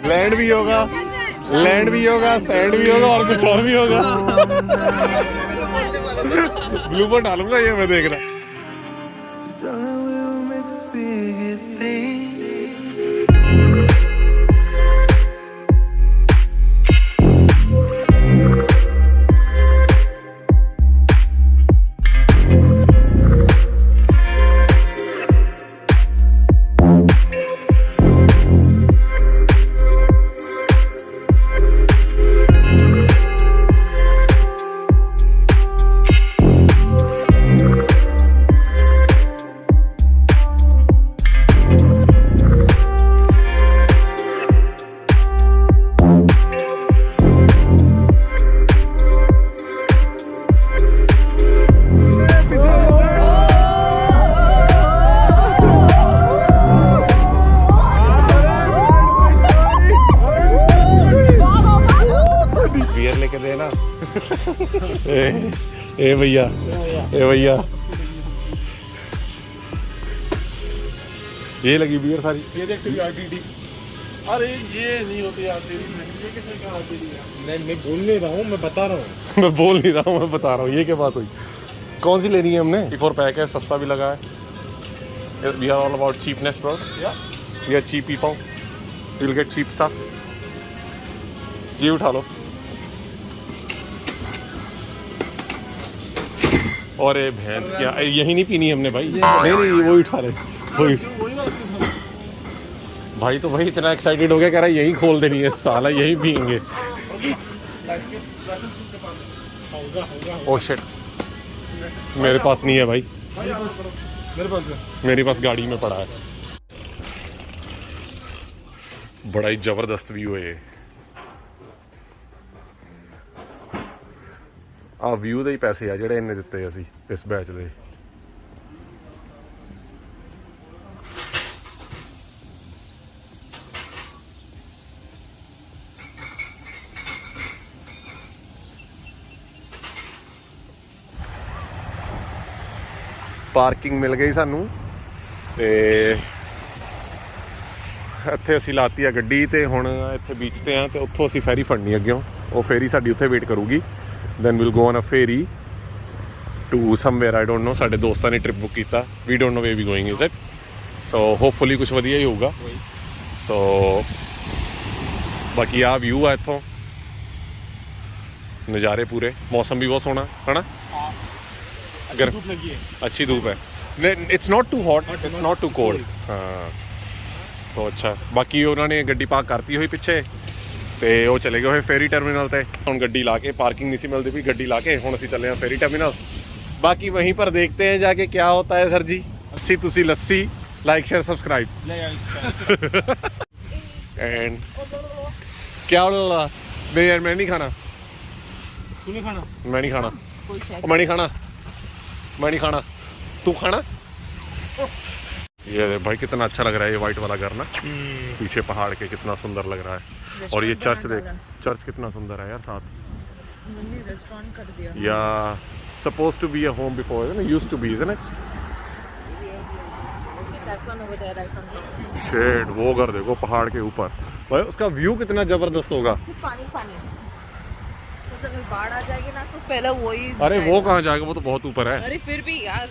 Land भी होगा, land भी होगा, सैंड भी होगा और कुछ और भी होगा। ब्लूपर डालूंगा ये मैं, देख रहा। लेके देना। ए भैया, ए भैया, ये लगी बियर सारी। ये देखते भी आरटीडी। अरे ये नहीं होती आरटीडी, ये किसने कहा आरटीडी है? मैं बोल नहीं रहा हूँ, मैं बता रहा हूँ। मैं बोल नहीं रहा हूँ, मैं बता रहा हूँ। ये क्या बात हुई? कौन सी लेनी है हमने? 4 पैक है, सस्ता भी लगा है। We are all about cheapness bro. We are cheap people, you will get cheap stuff. ये उठा लो। और ये भैंस क्या, यही नहीं पीनी हमने भाई। नहीं नहीं, वो उठा रहे, वही भाई। तो भाई इतना एक्साइटेड हो गया, कह रहा है यही खोल देनी है साला, यही पियेंगे। ओह शिट, मेरे पास नहीं है भाई, मेरे पास गाड़ी में पड़ा है। बड़ा ही जबरदस्त व्यू है ये। ਆ ਵਿਊ ਦੇ ਹੀ ਪੈਸੇ ਆ ਜਿਹੜੇ ਇਹਨੇ ਦਿੱਤੇ ਅਸੀਂ ਇਸ ਬੈਚ ਦੇ। ਪਾਰਕਿੰਗ ਮਿਲ ਗਈ ਸਾਨੂੰ ਤੇ ਇੱਥੇ ਅਸੀਂ ਲਾਤੀ ਆ ਗੱਡੀ ਤੇ ਹੁਣ ਇੱਥੇ ਬੀਚ ਤੇ ਆ ਤੇ ਉੱਥੋਂ ਅਸੀਂ ਫੈਰੀ ਫੜਨੀ ਅੱਗਿਓਂ। ਉਹ ਫੇਰੀ ਸਾਡੀ ਉੱਥੇ ਵੇਟ ਕਰੂਗੀ। then we'll go on a ferry to somewhere, I don't know। ਸਾਡੇ ਦੋਸਤਾਂ ਨੇ ਟ੍ਰਿਪ ਬੁੱਕ ਕੀਤਾ, we don't know where we going is it, so hopefully ਕੁਝ ਵਧੀਆ ਹੀ ਹੋਊਗਾ। so ਬਾਕੀ ਆ ਵਿਊ ਆ ਇੱਥੋਂ, ਨਜ਼ਾਰੇ ਪੂਰੇ, ਮੌਸਮ ਵੀ ਬਹੁਤ ਸੋਹਣਾ ਹੈ ਨਾ। ਅਗਰ अच्छी धूप है, it's not too hot, it's not too cold। हाँ तो अच्छा। ਬਾਕੀ ਉਹਨਾਂ ਨੇ ਗੱਡੀ ਪਾਰਕ ਕਰਤੀ ਹੋਈ ਪਿੱਛੇ ਤੇ ਉਹ ਚਲੇ ਗਏ ਹੋਏ ਫੇਰੀ ਟਰਮੀਨਲ ਤੇ। ਹੁਣ ਗੱਡੀ ਲਾ ਕੇ, ਪਾर्किंग नहीं सी मिलती भी, गड्डी ला के ਹੁਣ ਅਸੀਂ ਚੱਲੇ ਆ फेरी टर्मिनल। बाकी वहीं पर देखते हैं जाके क्या होता है सर जी। लस्सी तुसी लस्सी, लाइक शेयर सब्सक्राइब। एंड क्या बोला? नहीं यार मैं नहीं खाना। तू नहीं खाना? मैं नहीं खाना, मैं नहीं खाना, मैं नहीं खाना। तू खाना? ये भाई कितना अच्छा लग रहा है ये वाइट वाला घर ना, पीछे पहाड़ के, कितना सुंदर लग रहा है। और ये चर्च देख, चर्च कितना सुंदर है यार साथ। रेस्टोरेंट कर दिया या supposed to be a home before, isn't it? Used to be, isn't it? Shed वो घर देखो पहाड़ के ऊपर भाई, उसका व्यू कितना जबरदस्त होगा। पानी पानी तो अगर बाढ़ आ जाएगी ना तो पहले वही। अरे वो कहाँ जाएगा, वो तो बहुत ऊपर है। अरे फिर भी यार,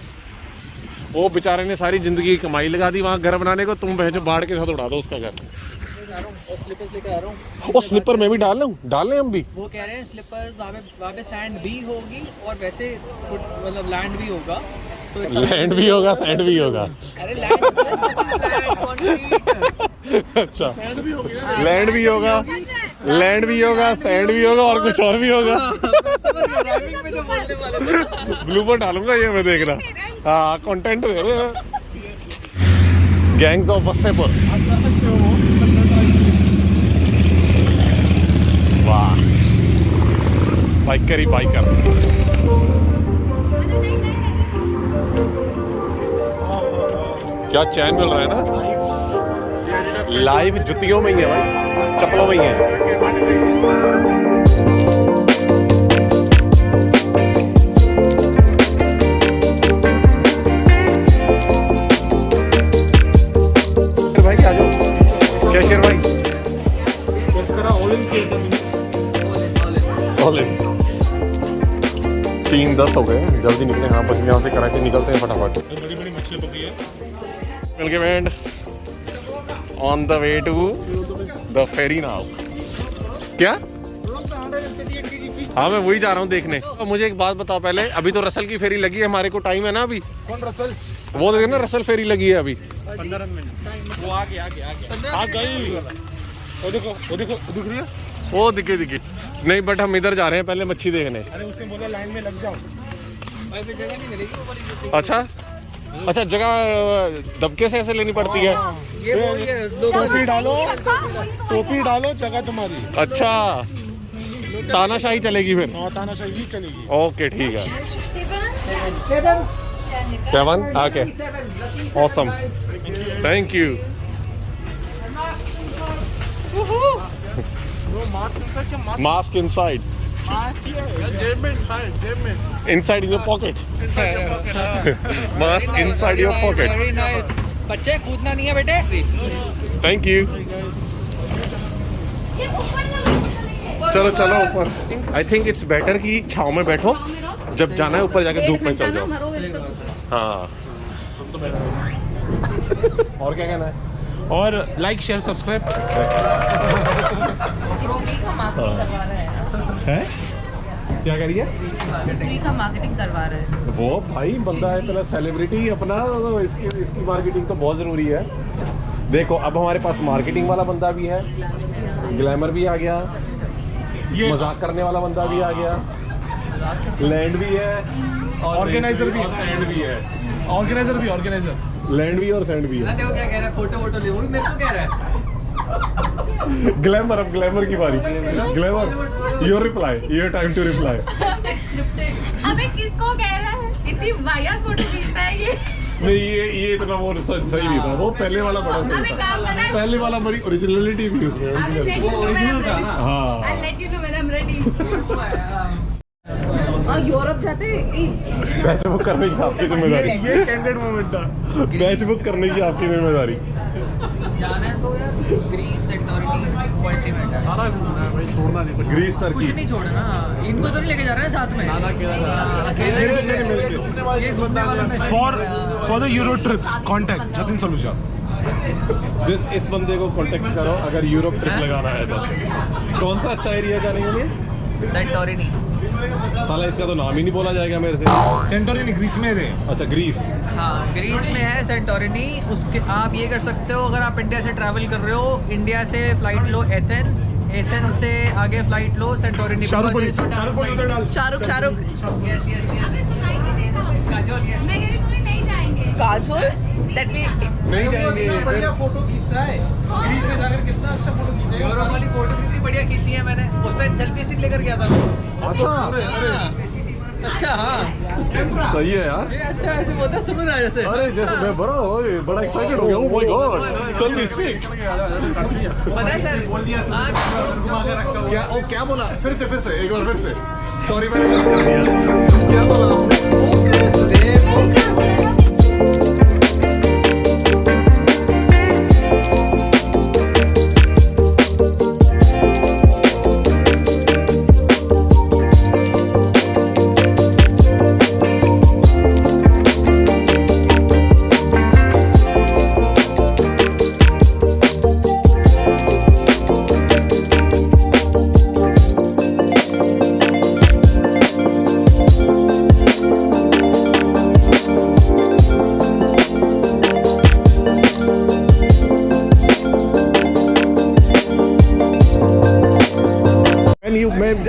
वो बेचारे ने सारी जिंदगी कमाई लगा दी वहाँ घर बनाने को, तुम भैंस बाढ़ के साथ उड़ा दो उसका घर। स्लीपर्स लेकर आ रहा हूँ। वो स्लीपर मैं भी डाल लूँ, डाल लें हम भी। वो कह रहे हैं स्लीपर्स वहाँ पे सैंड भी होगी और वैसे मतलब लैंड भी होगा। तो लैंड भी होगा, सैंड भी होगा। अरे लैंड अच्छा, लैंड भी होगा, लैंड भी होगा, सैंड भी होगा और कुछ और भी होगा। ब्लूपर डालूंगा ये मैं, देख रहा। हाँ कंटेंट दे रहे हैं। Gangs of Wasseypur. वाह, बाइकर ही बाइकर। क्या चैन मिल रहा है ना, लाइव जुतियों में ही है भाई, चप्पलों में ही है। भाई क्या जो कैशियर भाई ऑल इन 3:10 हो गए, जल्दी निकले। हाँ बस यहाँ से कराची निकलते हैं फटाफट। बड़ी बड़ी मछली पकड़ी है। मिल के band on the way to the ferry now. क्या? हाँ मैं वही जा रहा हूँ देखने। तो मुझे एक बात बताओ पहले, अभी तो रसल की फेरी लगी है, हमारे को टाइम है ना अभी? कौन रसल? वो देखो ना रसल फेरी लगी है अभी। 15 मिनट वो आ गई आ गई। वो देखो दिख रही है। वो दिखे नहीं, बट हम इधर जा रहे हैं पहले मच्छी देखने। अरे उसने बोला लाइन में लग जाओ। ऐसे जगह नहीं मिलेगी वो वाली। अच्छा जगह दबके से ऐसे लेनी पड़ती है। ये वो ये लोग टोपी डालो जगह तुम्हारी। अच्छा तानाशाही चलेगी फिर। तानाशाही ही चलेगी। ओके ठीक है। 7 okay awesome thank you. Mask inside inside in your pocket. Mask inside your pocket. Very nice. बच्चे कूदना नहीं है बेटे। Thank you. चलो चलो ऊपर। I think it's better कि छाँव में बैठो, जब जाना है ऊपर जाके धूप में चल जाओ। हाँ। और क्या कहना है? और लाइक शेयर सब्सक्राइब है। क्या करिए? फ्री का मार्केटिंग करवा रहे हैं। वो भाई बंदा है इतना सेलिब्रिटी अपना, तो इसकी मार्केटिंग तो बहुत ज़रूरी है। देखो अब हमारे पास मार्केटिंग वाला बंदा भी है, ग्लैमर भी आ गया, ये मजाक करने वाला बंदा भी आ गया, लैंड भी है, ऑर्गेनाइजर भी, सैंड भी है। ऑर्गेनाइजर लैंड भी और सैंड भी है। देखो क्या कह रहा है, फोटो ले, वो भी मेरे को कह रहा है। ग्लैमर, अब ग्लैमर की बारी। Glamour your reply, your time to reply. अबे किसको कह रहा है? इतनी वाहियात फोटो खींचता है ये। नहीं ये इतना वो सही नहीं था, वो पहले वाला बड़ा सही अबे था। काम करना है। पहले वाला बड़ी ओरिजिनलिटी थी उसमें। ओरिजिनल था ना। हाँ I'll let you know when I'm ready. Europe जाते बैच बुक करने की आपकी जिम्मेदारी। ये कैंडिडेट मोमेंट था। बैच बुक करने की आपकी जिम्मेदारी। जाना है तो यार ग्रीस सेक्टोरिटी अल्टीमेट है। सारा घूमना है भाई, छोड़ना नहीं। ग्रीस कुछ टर्की। नहीं छोड़ना, इनको तो नहीं लेके जा रहे हैं साथ में। ये घूमने वाला मैं for the euro trips contact Jatin Saluja. इस बंदे को कांटेक्ट करो अगर यूरोप ट्रिप लगाना है तो। कौन सा अच्छा एरिया जाने के लिए? सेक्टोरिटी। साला इसका तो नाम ही नहीं बोला जाएगा मेरे से। सेंटोरिनी ग्रीस में थे। अच्छा ग्रीस। हाँ ग्रीस में है सेंटोरिनी। उसके आप ये कर सकते हो, अगर आप इंडिया से ट्रैवल कर रहे हो, इंडिया से फ्लाइट लो एथेंस, एथेंस से आगे फ्लाइट लो सेंटोरिनी। शाहरुख उधर डाल। शाहरुख यस काजोल ये नहीं जाएंगे। काजोल दैट मीन नहीं जाएंगे। बढ़िया फोटो खींचता है ग्रीस में जाकर, कितना अच्छा फोटो खींचेगा। यूरोप वाली फोटोज कितनी बढ़िया खींची है मैंने। उस टाइम सेल्फी स्टिक लेकर गया था। अच्छा अच्छा हाँ सही है यार। ये अच्छा ऐसे बोलते हैं, सुन रहा है जैसे। अरे जैसे मैं बड़ा एक्साइटेड हो गया। Oh my God selfie stick. पता है सर बोल दिया आज क्या बोला? फिर से एक बार फिर से। सॉरी मैंने मिस कर दिया। क्या बोला आपने?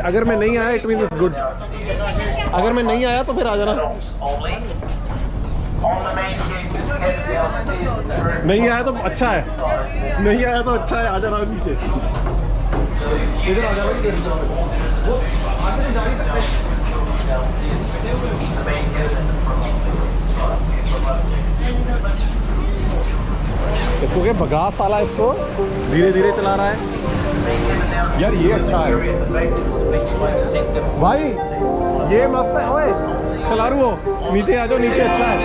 अगर मैं नहीं आया इट मींस इट्स गुड। अगर मैं नहीं आया तो फिर आ जाना। नहीं आया तो अच्छा है, नहीं आया तो अच्छा है, आ जाना नीचे। इधर आ जाना। इसको क्या भगा साला, इसको धीरे धीरे चला रहा है यार। ये अच्छा है भाई, ये मस्त है। ओए चलारू हो, नीचे आ जाओ, नीचे अच्छा है।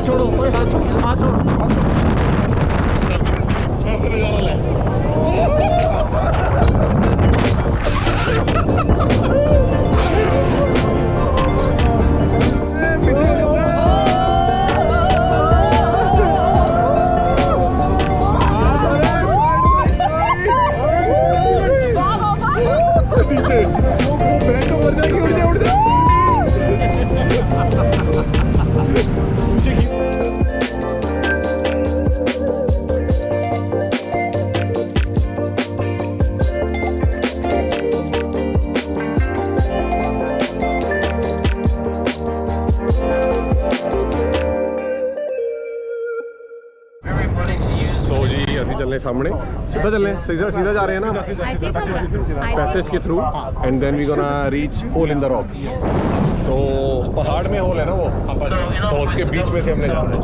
हाथ छोड़ो, ओए हाथ छोड़ो, हाथ छोड़ो। ऐसे नजारा ले। सो जी ਅਸੀਂ ਚੱਲਨੇ ਸਾਹਮਣੇ ਸਿੱਧਾ ਚੱਲਨੇ ਸਿੱਧਾ ਸਿੱਧਾ ਜਾ ਰਹੇ ਹਾਂ ਨਾ पैसेज के through and then we gonna reach hole in the rock तो पहाड़ में होल है ना वो तो उसके बीच में से हमने जाना है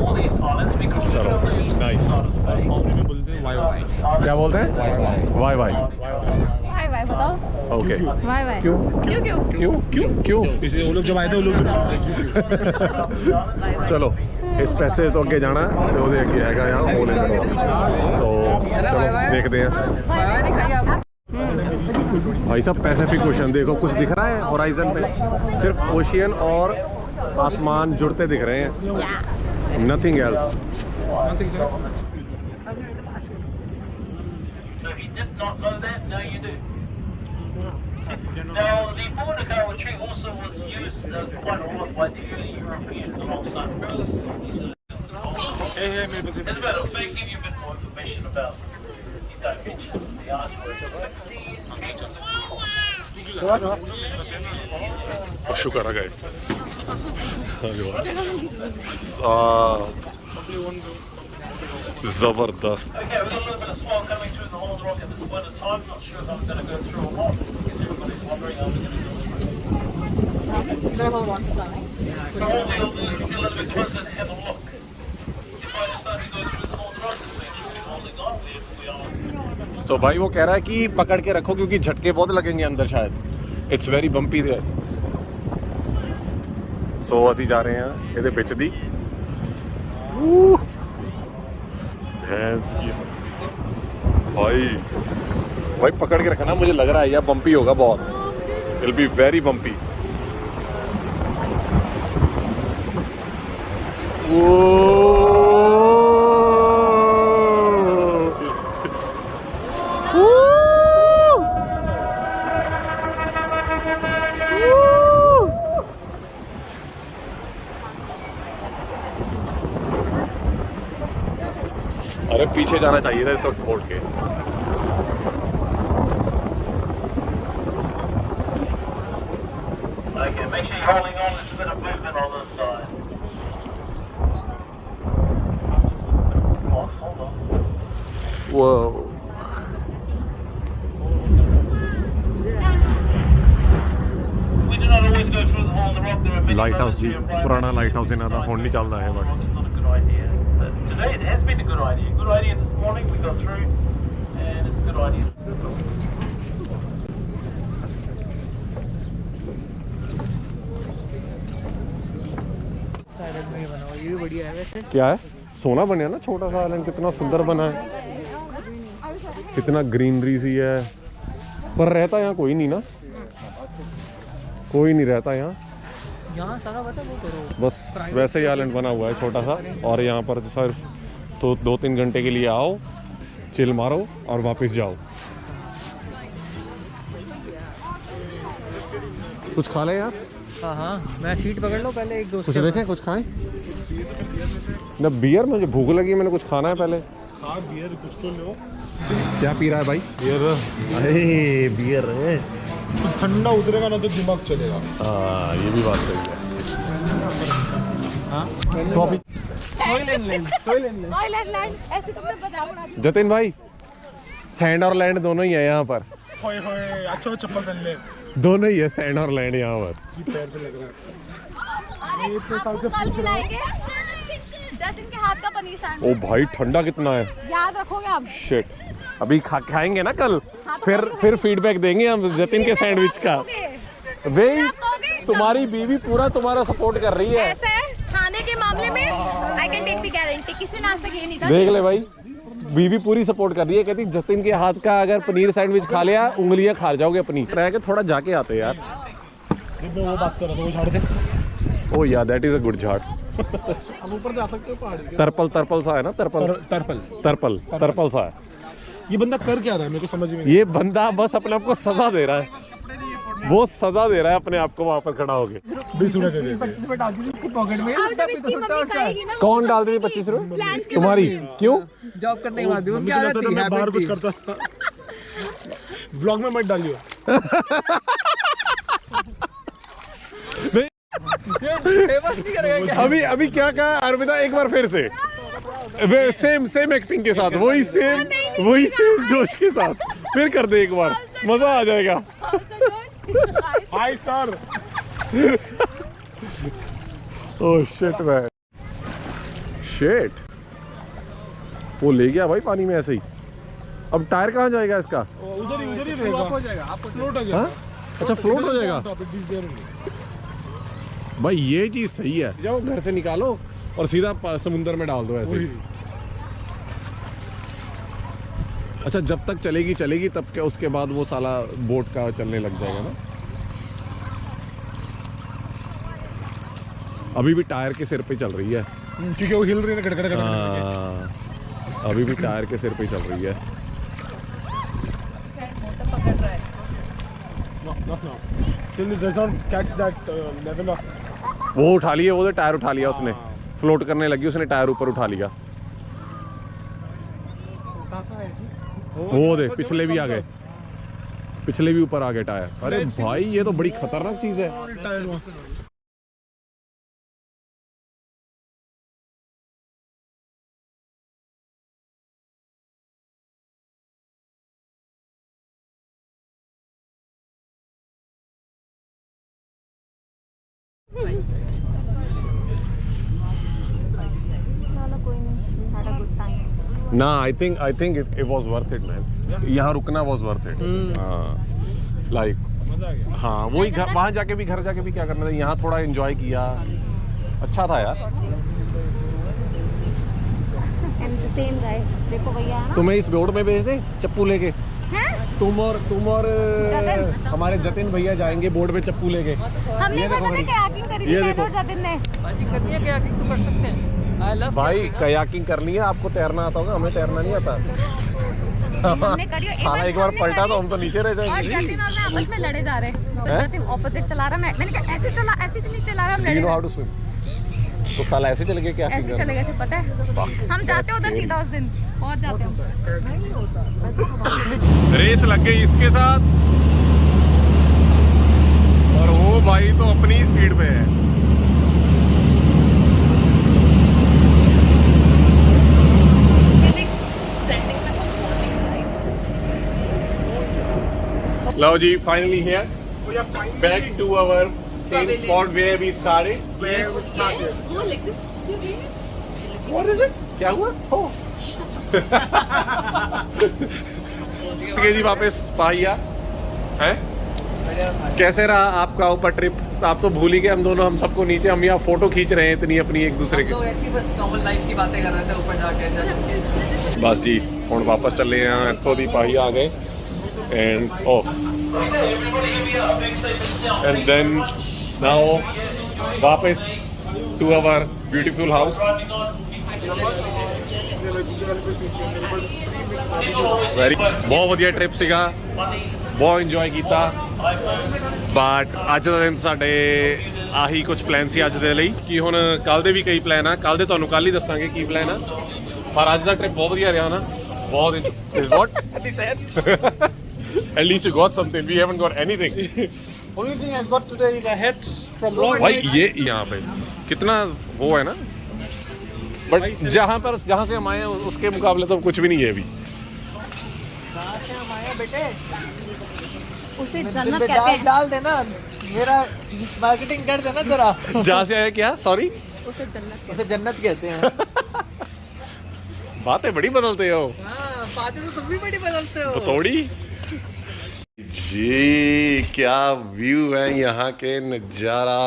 चलो नाइस क्या बोलते हैं वाई वाई वाई वाई बताओ ओके वाई वाई क्यों क्यों क्यों क्यों क्यों क्यों इसे वो लोग जब आए थे वो लोग चलो इस पैसेज तो अगे जाना है तो ਉਹਦੇ ਅੱਗੇ ਹੈਗਾ ਆ ਹੋਲ ਇਨ ਦ ਰॉक सो चलो देखते हैं बाय दिखाइए आप। भाई साहब पैसिफिक ओशन देखो कुछ दिख रहा है होराइजन पे सिर्फ ओशियन और आसमान जुड़ते दिख रहे हैं nothing else So if you did not know that, now you do. Now, the Borneo tree also was used quite a lot by the early Europeans alongside birds. Isabel, if I give you a bit more information about the dimensions of the artwork, 16 meters across. शुक्र है जबरदस्त Okay, we've got a little bit of swell coming through the whole of the rock at this point in time. Not sure if I'm going to go through or not. Everybody's wondering how we're going to do it. So we'll get a little bit closer and have a look. If I decide to go through the whole of the rock, we're holding on. We are. तो भाई वो कह रहा है कि पकड़ के रखो क्योंकि झटके बहुत लगेंगे अंदर शायद it's very bumpy there so ਅਸੀਂ ਜਾ ਰਹੇ ਹਾਂ ਇਹਦੇ ਵਿੱਚ ਦੀ भैंस की भाई पकड़ के रखना मुझे लग रहा है यार बम्पी होगा बहुत it will be very bumpy अरे पीछे जाना चाहिए था इस वक्त मोड़ के Okay, make sure you're holding on. There's a bit of movement on this side. Come on, hold on. वो We do not always go through the whole of the rock. There are many light house roads ਜੀ here, right? ਪੁਰਾਣਾ light house ਇਹਨਾਂ ਦਾ ਹੁਣ ਨਹੀਂ ਚੱਲਦਾ ਹੈ but It's not a good idea. But today it has been a good idea. Good idea this morning. We got through, and it's a good idea. Side में ही बना हुआ ये भी बढ़िया है वैसे। क्या है सोना बनया ना छोटा सा आइलैंड कितना सुंदर बना है कितना ग्रीनरी सी है पर रहता यहाँ कोई नहीं ना कोई नहीं रहता यहाँ सारा बता वो करो बस वैसे ही आइलैंड बना हुआ है छोटा सा और यहाँ पर सर तो 2-3 घंटे के लिए आओ चिल मारो और वापस जाओ कुछ खा ले यार हाँ हाँ मैं सीट पकड़ लो पहले एक दोस्त कुछ देखें कुछ खाएं ना बियर मुझे भूख लगी मैंने कुछ खाना है पहले हाँ बियर कुछ तो लो क्या पी रहा है भाई बियर अरे बियर है ठंडा उतरेगा ना तो दिमाग चलेगा हाँ ये भी बात सही है तो अभी ऐसे तुमने बता जतिन भाई सैंड और लैंड दोनों ही है यहाँ पर होए होए अच्छा चप्पल पहन ले दोनों ही है सैंड और लैंड यहाँ पर पैर पे लग रहा है ये इतने साल से पूछ रहा हूं जतिन के हाथ का पनीर सैंडविच ओ भाई ठंडा कितना है याद रखोगे आप शिट अभी खाएंगे ना कल फिर फीडबैक देंगे हम जतिन के सैंडविच का भाई तुम्हारी बीवी पूरा तुम्हारा सपोर्ट कर रही है ऐसे खाने के मामले में I can take the guarantee, किसी ने आज तक ये नहीं कहा। देख ले भाई, बीवी पूरी सपोर्ट कर रही है, कहती जतिन के हाथ का अगर पनीर सैंडविच खा लिया उंगलियां खा जाओगे अपनी। रह के थोड़ा जाके आते यार। वो बात कर रहा था, वो झाड़ दे। ओ या दैट इज अ गुड झाड़। हम ऊपर जा सकते हो पहाड़ के। तरपल सा है ना, तरपल सा है। ये बंदा कर क्या रहा है, मेरे को समझ में नहीं। ये बंदा बस अपने आप को सजा दे रहा है, वो सजा दे रहा है अपने आप को वहाँ पर खड़ा होके। 20 रुपए दे देते हैं। पॉकेट में अब जब इसकी मम्मी कहेगी ना, कौन डाल देगी 25 रुपए प्लान्स के तुम्हारी? क्यों? जॉब करने के बाद भी मम्मी उनकी को आदत लगता था थी, मैं बाहर habit कुछ थी। करता था। व्लॉग में मत डालियो। फेमस नहीं करेगा क्या? अभी क्या कहा अरविंदा, एक बार फिर से सेम एक्टिंग के साथ, वही सेम जोश के साथ फिर कर दे एक बार, मजा आ जाएगा। Hi sir. Oh shit man, shit, वो ले गया भाई पानी में ऐसे ही। अब टायर कहाँ जाएगा इसका? उधर ही रहेगा, हो जाएगा, आपको फ्लोट हो हाँ? जाएगा। अच्छा फ्लोट हो जाएगा भाई, ये चीज सही है। जाओ घर से निकालो और सीधा समुंदर में डाल दो ऐसे ही। अच्छा जब तक चलेगी तब क्या, उसके बाद वो साला बोट का चलने लग जाएगा ना। अभी भी टायर के सिर पे चल रही है। क्योंकि वो हिल रही है, गड़गड़ गड़गड़। हाँ, अभी भी टायर के सिर पे चल रही है। पकड़ रहा है। Not now. Till it does not catch that level of. वो उठा लिया, वो तो टायर उठा लिया उसने, फ्लोट करने लगी उसने, टायर ऊपर उठा लिया। वो देख पिछले भी आ गए, पिछले भी ऊपर आ गए टायर। अरे भाई ये तो बड़ी खतरनाक चीज है। टायर वहाँ। चलो कोई नहीं, had a good time. ना I think it was worth it man. यहाँ रुकना वाज वर्थ इट। हाँ लाइक, मजा आ गया। हाँ वही घर, वहाँ जाके भी घर जाके भी क्या करना था, यहाँ थोड़ा एंजॉय किया, अच्छा था यार। And the same guy, देखो भैया ना। तुम्हें इस बोर्ड में भेज दे चप्पू लेके, हैं? तुम और जतिन। हमारे जतिन भैया जाएंगे बोर्ड पे चप्पू लेके। हमने ये देखो पता भाई, था कयाकिंग करी थी ये मैंने देखो। और जतिन ने। बाजी करनी है, कयाकिंग तो कर सकते हैं। I love भाई kayaking, हाँ। कयाकिंग करनी है, आपको तैरना आता होगा, हमें तैरना नहीं आता। हमने करी और साला एक बार पलटा तो हम तो नीचे रह और जाएंगे। जतिन और मैं आपस में लड़े जा रहे हैं। तो हैं? जतिन ऑपोजिट चला रहा, मैंने कहा ऐसे चला, ऐसे तो नहीं चला रहा, हम लड़े यू नो जा हाउ टू स्विम? तो साला ऐसे चले गए क्या? ऐसे चले गए थे, पता है। हम जाते उधर सीधा उस दिन पहुंच जाते हम। रेस लग गई इसके साथ, और वो भाई तो अपनी स्पीड पे है। लो जी, finally here, back to our same spot where we started. What is it? क्या हुआ? Oh. जी वापस पाहिया है। कैसे रहा आपका ऊपर ट्रिप? आप तो भूल ही गए, हम दोनों, हम सबको नीचे, हम यहाँ फोटो खींच रहे हैं इतनी अपनी एक दूसरे हम लोग के। ऐसी बस नॉर्मल लाइफ की बातें कर रहे थे ऊपर जाके जस्ट। बस जी हम वापस चले हैं, इतों दी पाहिया आ गए एंड एंड देन नाउ वापस टू आवर ब्यूटीफुल हाउस। बहुत ਵਧੀਆ ट्रिप ਸੀਗਾ, बहुत ਇੰਜੋਏ ਕੀਤਾ, ਬਟ ਅੱਜ ਦਾ ਦਿਨ ਸਾਡੇ ਆਹੀ ਕੁਝ ਪਲਾਨ ਸੀ ਅੱਜ ਦੇ ਲਈ। ਕਿ ਹੁਣ ਕੱਲ ਦੇ ਵੀ ਕਈ ਪਲਾਨ ਆ, ਕੱਲ ਦੇ ਤੁਹਾਨੂੰ ਕੱਲ ਹੀ ਦੱਸਾਂਗੇ ਕੀ ਪਲਾਨ ਆ, ਪਰ ਅੱਜ ਦਾ ਟ੍ਰਿਪ ਬਹੁਤ ਵਧੀਆ ਰਿਹਾ ਨਾ। ਬਹੁਤ what he said at least you got something, we haven't got anything. Only thing I've got today is a hat from long. भाई ये यहाँ पे कितना वो है ना, बट जहाँ से हम आए हैं उसके मुकाबले तो कुछ भी नहीं है अभी। कहाँ से हम आए बेटे? उसे दिल जन्नत पे कहते हैं। डाल देना, मेरा मार्केटिंग कर देना जरा। जहाँ से आए क्या? सॉरी, उसे जन्नत उसे जन्नत कहते हैं। बातें बड़ी बदलते हो। हाँ, बातें तो तुम भी बड़ी बदलते हो। बतौड़ी जी, क्या व्यू है यहाँ के, नजारा।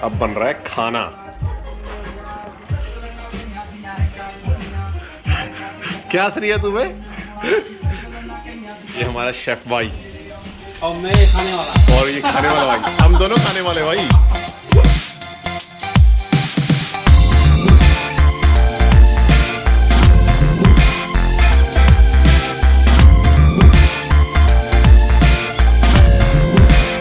अब बन रहा है खाना। क्या सरी है तुम्हें? ये हमारा शेफ भाई और मैं खाने वाला। और ये खाने वाला भाई, हम दोनों खाने वाले भाई।